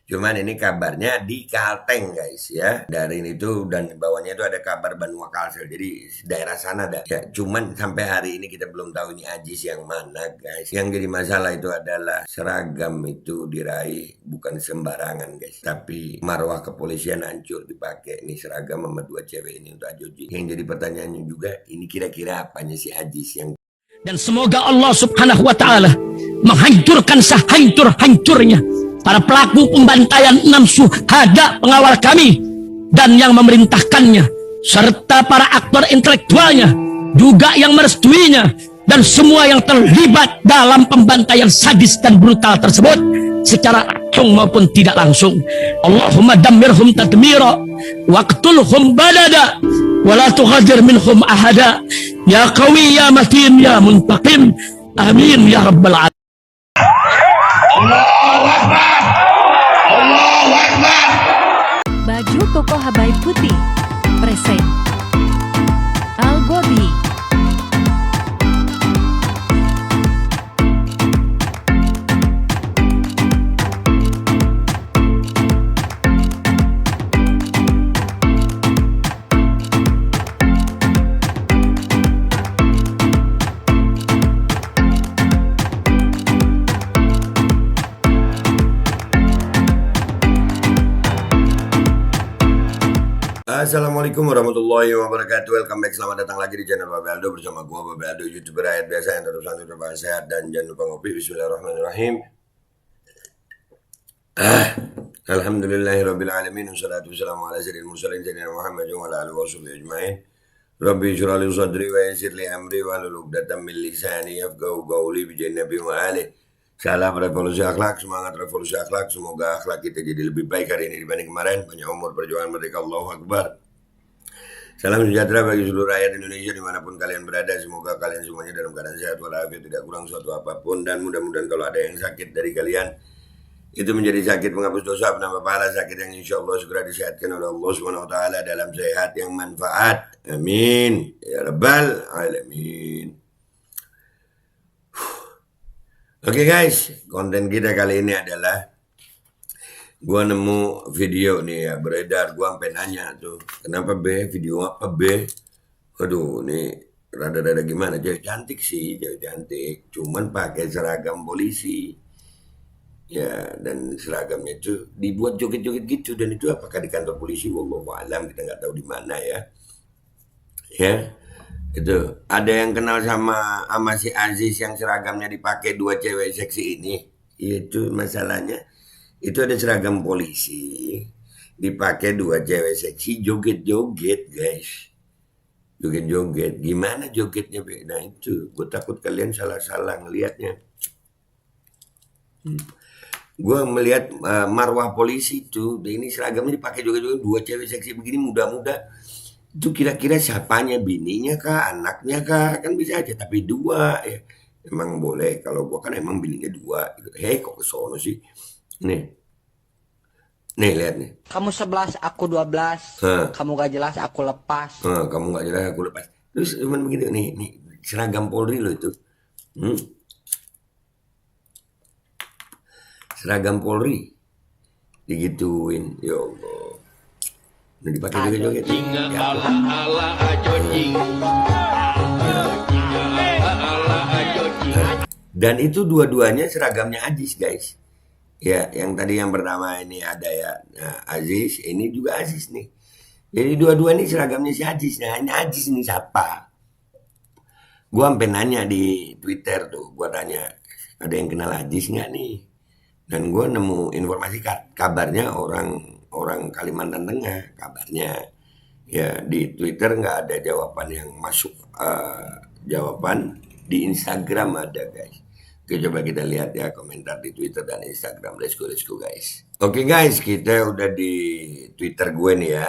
Cuman ini kabarnya di Kalteng guys ya. Dari itu dan bawahnya itu ada kabar Banua Kalsel. Jadi daerah sana dah. Ya, cuman sampai hari ini kita belum tahu ini Ajis yang mana guys. Yang jadi masalah itu adalah seragam itu diraih bukan sembarangan guys. Tapi marwah kepolisian hancur dipakai nih seragam sama dua cewek ini untuk Ajoji. Yang jadi pertanyaannya juga ini kira-kira apanya si Ajis yang. Dan semoga Allah subhanahu wa ta'ala menghancurkan sehancur-hancurnya para pelaku pembantaian 6 syuhada pengawal kami dan yang memerintahkannya, serta para aktor intelektualnya juga yang merestuinya, dan semua yang terlibat dalam pembantaian sadis dan brutal tersebut secara langsung maupun tidak langsung. Allahumma dammirhum tadmira waqtulhum badada wala tughadir minhum ahada ya qawi ya matin ya muntaqim amin ya rabbal alamin. Allahu Akbar. Allahu Akbar. Baju koko Habaib Putih present Al Godi. Assalamualaikum warahmatullahi wabarakatuh. Welcome back, selamat datang lagi di channel Babe Aldo bersama gua Babe Aldo, YouTuber rakyat biasa yang tetap santai, tetap sehat, dan jangan lupa ngopi. Bismillahirrahmanirrahim. Alhamdulillahirabbil alamin, wassalatu wassalamu ala sayyidil mursalin sayyidina Muhammad wa ala alihi washabihi ajmain. Rabbi shrah li sadri wa yassir li amri wa hlul 'uqdatam min lisani yafqahu qawli bi nabi wa alihi. Salam revolusi akhlak, semangat revolusi akhlak. Semoga akhlak kita jadi lebih baik hari ini dibanding kemarin. Banyak umur, perjuangan merdeka, Allahu Akbar. Salam sejahtera bagi seluruh rakyat Indonesia dimanapun kalian berada. Semoga kalian semuanya dalam keadaan sehat walafiat, tidak kurang suatu apapun. Dan mudah-mudahan kalau ada yang sakit dari kalian, itu menjadi sakit penghapus dosa, penambah pahala, sakit yang insya Allah segera disehatkan oleh Allah SWT dalam sehat yang manfaat. Amin ya rabbal alamin. Oke guys, konten kita kali ini adalah gua nemu video nih ya beredar, gua sampai nanya tuh, kenapa B, video apa B? Waduh, nih rada-rada gimana, cewek cantik sih, cewek cantik, cuman pakai seragam polisi. Ya, dan seragamnya itu dibuat joget-joget gitu, dan itu apakah di kantor polisi? Wallahu alam, kita nggak tahu di mana ya. Ya. Itu ada yang kenal sama si Aziz yang seragamnya dipakai dua cewek seksi ini. Itu masalahnya. Itu ada seragam polisi dipakai dua cewek seksi joget-joget guys. Joget-joget. Gimana jogetnya? Nah itu gue takut kalian salah-salah ngelihatnya. Gue melihat marwah polisi itu, ini seragamnya dipakai joget-joget dua cewek seksi begini muda-muda. Itu kira-kira siapanya, bininya kah, anaknya kah, kan bisa aja, tapi dua ya emang boleh. Kalau gua kan emang bininya dua. Hei kok kesono sih, nih lihat nih, Kamu 11, aku 12. Kamu gak jelas, aku lepas. kamu nggak jelas aku lepas. Terus cuman begitu nih seragam Polri lo itu, seragam Polri digituin, ya Allah. Udah dipakai joget-joget. Dan itu dua-duanya seragamnya Aziz guys. Ya, yang tadi yang pertama ini ada ya Aziz, ini juga Aziz nih. Jadi dua-dua ini seragamnya si Aziz. Nah, ini Aziz ini siapa? Gua sampai nanya di Twitter tuh, gua tanya, ada yang kenal Aziz nggak nih? Dan gua nemu informasi kabarnya orang Kalimantan Tengah, kabarnya. Ya di Twitter nggak ada jawaban yang masuk, jawaban di Instagram ada guys. Oke, coba kita lihat ya komentar di Twitter dan Instagram. Let's go guys. Oke guys, kita udah di Twitter gue nih ya.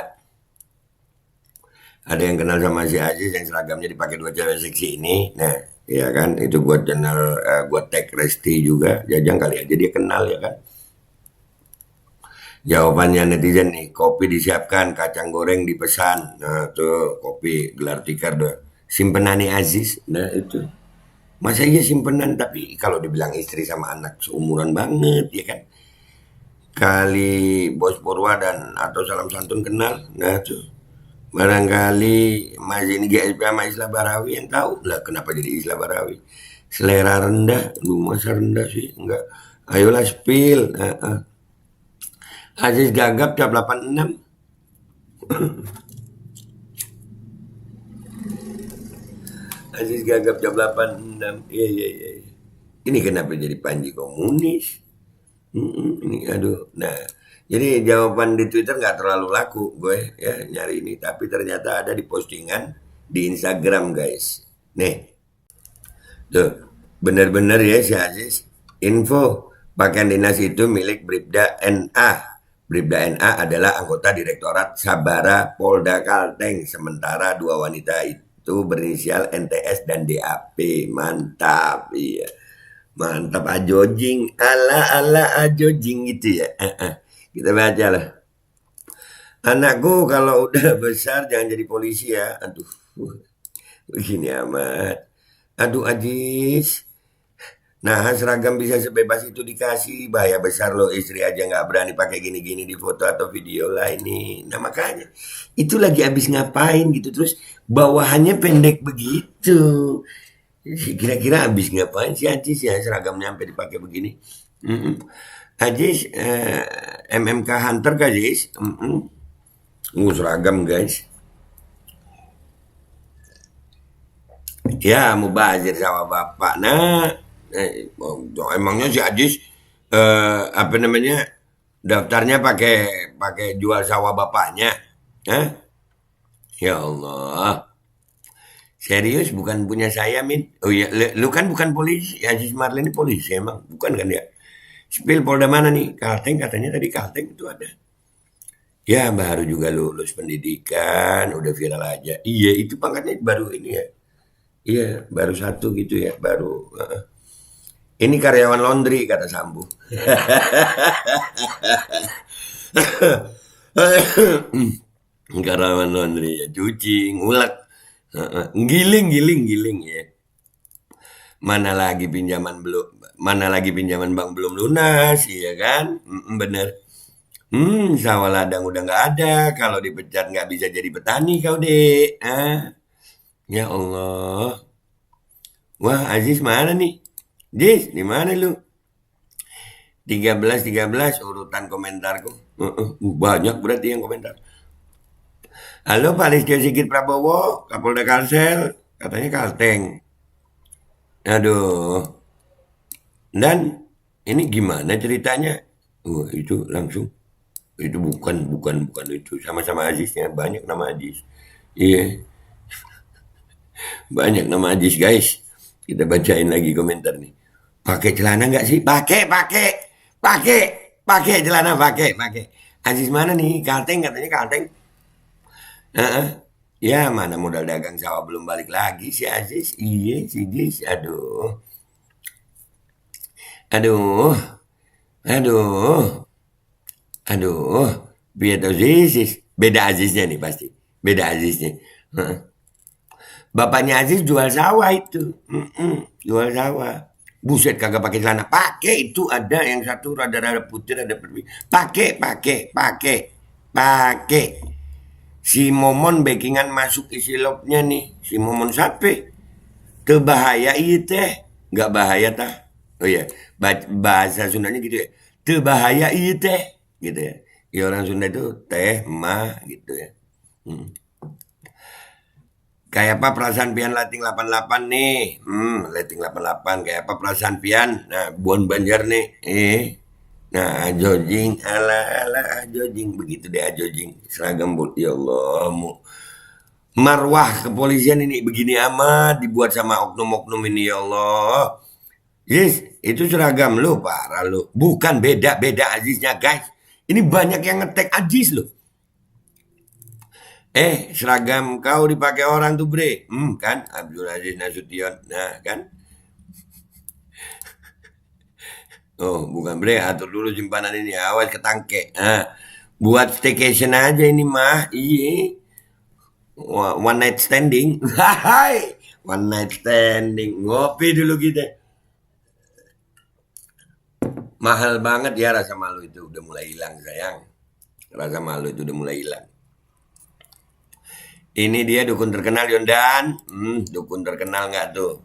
Ada yang kenal sama si Aziz yang seragamnya dipakai dua cewek seksi ini. Nah, ya kan, itu gue channel, gue tag Resti juga. Jajang kali aja dia kenal ya kan. Jawabannya netizen nih, kopi disiapkan, kacang goreng dipesan. Nah tuh kopi gelar tikar doh. Simpenannya Aziz. Nah itu. Masa iya simpenan, tapi kalau dibilang istri sama anak seumuran banget ya kan. kali Bos Purwa dan atau Salam Santun kenal. Nah tuh, barangkali Mas ini GSP sama Isla Barawi yang tahu lah kenapa jadi Isla Barawi. Selera rendah, lu masa rendah sih? Enggak. Ayolah spill. Aziz Gagap jam 86. Aziz Gagap jam 86. Iya. Ini kenapa jadi Panji komunis? Ini aduh. Nah, jadi jawaban di Twitter nggak terlalu laku gue ya nyari ini, tapi ternyata ada di postingan di Instagram guys. Nih, tuh bener-bener ya si Aziz. Info pakaian dinas itu milik Bribda NA. Bribda NA adalah anggota Direktorat Sabara Polda Kalteng. Sementara dua wanita itu berinisial NTS dan DAP. Mantap, iya. Mantap ajojing. Ala ajojing gitu ya. Kita baca lah. Anakku kalau udah besar jangan jadi polisi ya. Aduh, begini amat. Aduh Aziz. Nah seragam bisa sebebas itu dikasih. Bahaya besar loh, istri aja nggak berani pakai gini-gini di foto atau video lah ini. Nah makanya itu lagi habis ngapain gitu, terus bawahannya pendek begitu. Kira-kira habis ngapain sih Aziz ya seragamnya sampai dipakai begini. Aziz MMK Hunter kah Aziz? Seragam guys. Ya mubazir sama bapak. Nah emangnya si Aziz apa namanya daftarnya pakai jual sawah bapaknya? Hah? Ya Allah. Serius bukan punya saya Min. Oh iya, lu kan bukan polisi. Aziz Marlin ini polisi emang, bukan kan ya? Spil Polda mana nih? Kalteng katanya tadi Kalteng itu ada. Ya baru juga lulus pendidikan, udah viral aja. Iya itu pangkatnya baru ini ya. Iya baru satu gitu ya, baru. Ini karyawan laundry kata Sambu. Karyawan laundry ya, cuci, ngulek, giling ya. Mana lagi pinjaman bank belum lunas, iya kan? Bener. Sawah ladang udah nggak ada. Kalau dipecat nggak bisa jadi petani kau dek. Ya Allah. Wah Aziz mana nih? Aziz di mana lu? 13 urutan komentarku. Banyak berarti yang komentar. Halo Pak Listio Sigit Prabowo, Kapolda Kalsel, katanya Kalteng. Aduh. Dan ini gimana ceritanya? Itu langsung. Itu bukan itu. Sama-sama Aziznya, banyak nama Aziz. Iya. Banyak nama Aziz guys. Kita bacain lagi komentar nih. Pakai celana nggak sih? Pakai celana, pakai. Aziz mana nih? Kalteng katanya Kalteng. Ya mana modal dagang sawah belum balik lagi si Aziz. Iya si Aziz. Aduh. Biar Aziz. Beda Aziznya nih pasti. Beda Aziznya. Bapaknya Aziz jual sawah itu. Jual sawah. Buset kagak pakai celana. Pakai itu ada yang satu rada-rada putih ada putih. Pakai. Si Momon backingan masuk isi lobnya nih. Si Momon sape. Terbahaya itu teh. Nggak bahaya tah. Oh iya. Bahasa Sundanya gitu ya. Terbahaya itu teh. Gitu ya. Ya orang Sunda itu teh, mah gitu ya. Kayak apa perasaan pian Lating 88 nih? Lating 88 kayak apa perasaan pian? Nah, Buon Banjar nih. Nah, ajojing ala ajojing begitu deh ajojing. Seragam ya Allah, marwah kepolisian ini begini amat dibuat sama oknum-oknum ini ya Allah. Yes, itu seragam lu parah lu. Bukan beda Aziznya guys. Ini banyak yang ngetek Aziz loh. Seragam kau dipakai orang tuh bre. Kan Abdul Aziz Nasution. Nah kan. Oh bukan bre, atur dulu simpanan ini. Awas ketangke. Buat staycation aja ini mah. Iya. One night standing. Hai. One night standing. Ngopi dulu kita. Mahal banget ya rasa malu itu. Udah mulai hilang sayang. Rasa malu itu udah mulai hilang. Ini dia dukun terkenal Yondan. Dukun terkenal nggak tuh?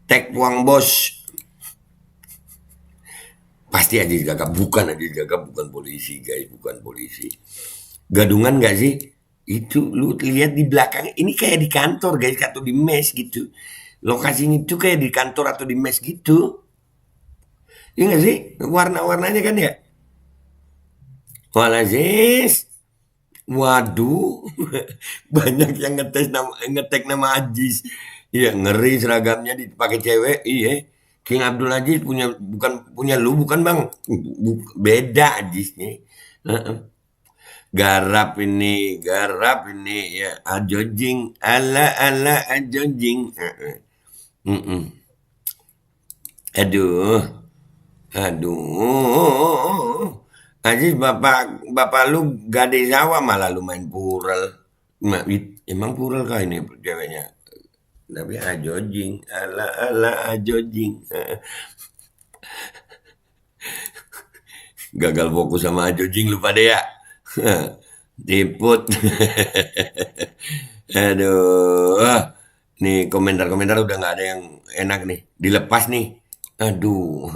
Tek Puang Bos. Pasti Aziz Gagap. Bukan Aziz Gagap, bukan polisi guys. Bukan polisi. Gadungan nggak sih? Itu lu lihat di belakang. Ini kayak di kantor guys. Atau di mes gitu. Lokasinya itu kayak di kantor atau di mes gitu. Iya nggak sih? Warna-warnanya kan ya? Aziz. Waduh. Banyak yang ngetek nama Aziz. Iya ngeri seragamnya dipakai cewek. Iya. King Abdul Aziz bukan punya lu bukan bang. Beda Aziz nih. Garap ini ya. Ajojing. Ala ajojing. Aduh. Aziz bapak lu gade sawah malah lu main purel. Emang purel kah ini ceweknya? Tapi ajojing. Ala ajojing. Gagal fokus sama ajojing lupa deh ya. Tiput. Aduh. Nih komentar-komentar udah gak ada yang enak nih. Dilepas nih. Aduh.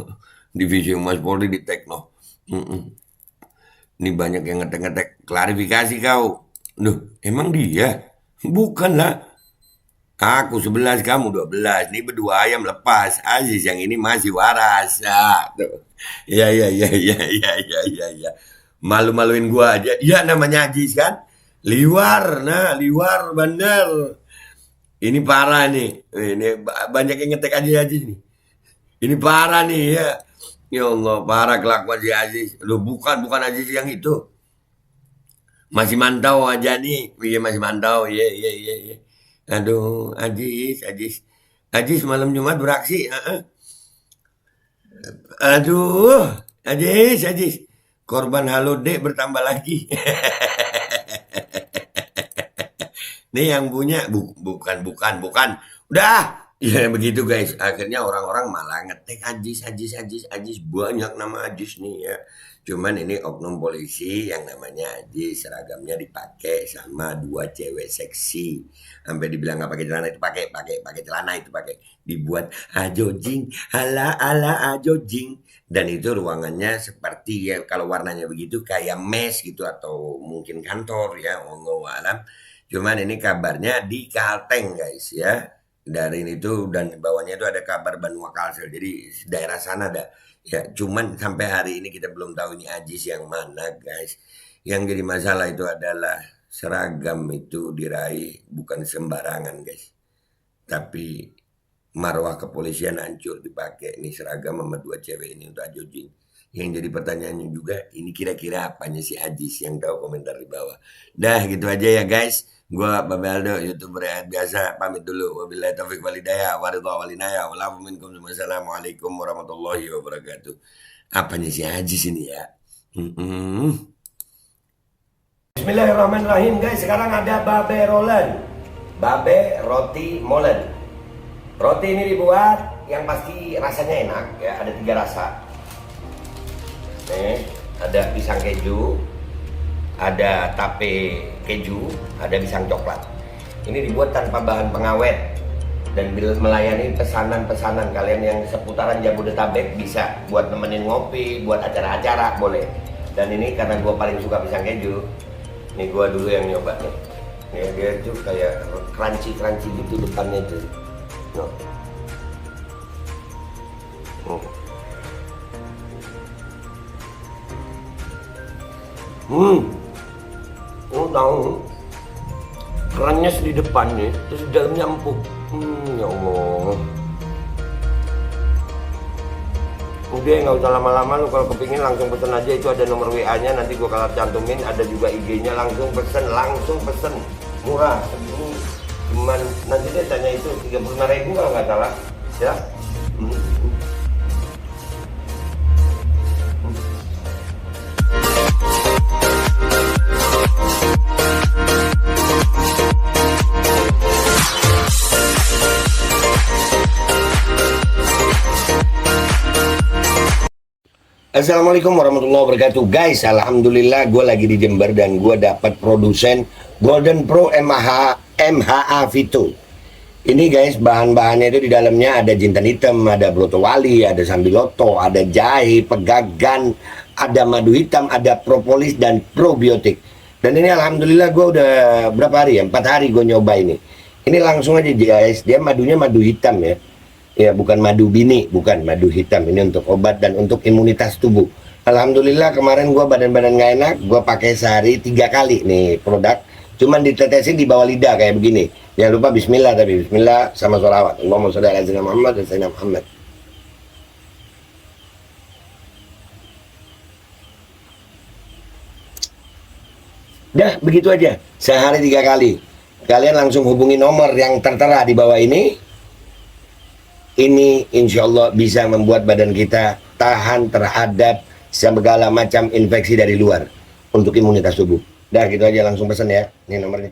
Divisi Humas Polri di Tekno. Ini banyak yang ngetek-ngetek. Klarifikasi kau. Duh, emang dia? Bukan lah. Aku 11, kamu 12. Ini berdua ayam lepas. Aziz yang ini masih waras. Tuh. Ya. Malu-maluin gua aja. Ya namanya Aziz kan. Liwar bener. Ini parah nih. Ini banyak yang ngetek Aziz nih. Ini parah nih ya. Ya Allah, parah kelakuan si Aziz. Loh bukan Aziz yang itu. Masih mantau aja nih. Iya masih mantau. Iya. Aduh, Aziz. Aziz malam Jumat beraksi. Aduh, Aziz. Korban halodik bertambah lagi. Nih yang punya bukan. Udah. Ya begitu guys. Akhirnya orang-orang malah ngetek Aziz. Banyak nama Aziz nih ya. Cuman ini oknum polisi yang namanya Aziz. Seragamnya dipakai sama 2 cewek seksi. Sampai dibilang nggak pakai celana itu pakai celana itu pakai. Dibuat ajojing. Ala ajojing. Dan itu ruangannya seperti ya kalau warnanya begitu kayak mes gitu atau mungkin kantor ya. Wallahu alam. Cuman ini kabarnya di Kalteng guys ya. Dari itu dan bawahnya itu ada kabar Banua Kalsel. Jadi daerah sana ada. Ya, cuman sampai hari ini kita belum tahu ini Aziz yang mana, guys. Yang jadi masalah itu adalah seragam itu diraih bukan sembarangan, guys. Tapi marwah kepolisian hancur dipakai nih seragam sama 2 cewek ini untuk ajojing. Yang jadi pertanyaannya juga, ini kira-kira apanya si Aziz yang tahu komentar di bawah. Dah gitu aja ya, guys. Gua Babe Aldo, YouTuber yang biasa, pamit dulu. Wabillahi taufiq walhidayah, waridha walinaya, walafu minkum. Wassalamualaikum warahmatullahi wabarakatuh. Apanya si Aziz ini ya? Bismillahirrahmanirrahim guys. Sekarang ada Babe Rolen, Babe Roti Molen. Roti ini dibuat yang pasti rasanya enak ya. Ada 3 rasa. Nih, ada pisang keju, ada tape keju, ada pisang coklat. Ini dibuat tanpa bahan pengawet dan melayani pesanan-pesanan kalian yang seputaran Jabodetabek bisa buat nemenin ngopi, buat acara-acara boleh. Dan ini karena gue paling suka pisang keju, nih gue dulu yang nyoba nih. Ya, dia tuh kayak crunchy gitu depannya tuh. No. Lu tahu kerannya di depannya terus di dalamnya empuk. Ya Allah. Udah nggak usah lama-lama, lu kalau kepingin langsung pesen aja, itu ada nomor WA nya nanti gua kalau cantumin, ada juga IG nya, langsung pesen murah. Ini cuman nanti dia tanya itu 35.000 kalau nggak salah ya. Assalamualaikum warahmatullahi wabarakatuh. Guys, alhamdulillah gue lagi di Jember dan gue dapat produsen Golden Pro MHA Vito. Ini guys, bahan-bahannya itu di dalamnya ada jintan hitam, ada broto wali, ada sambiloto, ada jahe, pegagan, ada madu hitam, ada propolis dan probiotik. Dan ini alhamdulillah gue udah berapa hari ya? 4 hari gue nyoba ini. Ini langsung aja guys, dia madunya madu hitam ya. Ya bukan madu bini, bukan madu hitam. Ini untuk obat dan untuk imunitas tubuh. Alhamdulillah kemarin gue badan-badan gak enak, gue pakai sehari 3 kali nih produk. Cuman ditetesin di bawah lidah kayak begini. Jangan lupa bismillah, tapi bismillah sama sholawat. Allahumma sholli ala sayyidina Muhammad dan sayyidina Muhammad. Dah begitu aja, sehari 3 kali. Kalian langsung hubungi nomor yang tertera di bawah ini. Ini insya Allah bisa membuat badan kita tahan terhadap segala macam infeksi dari luar untuk imunitas tubuh. Dah gitu aja, langsung pesan ya, ini nomornya.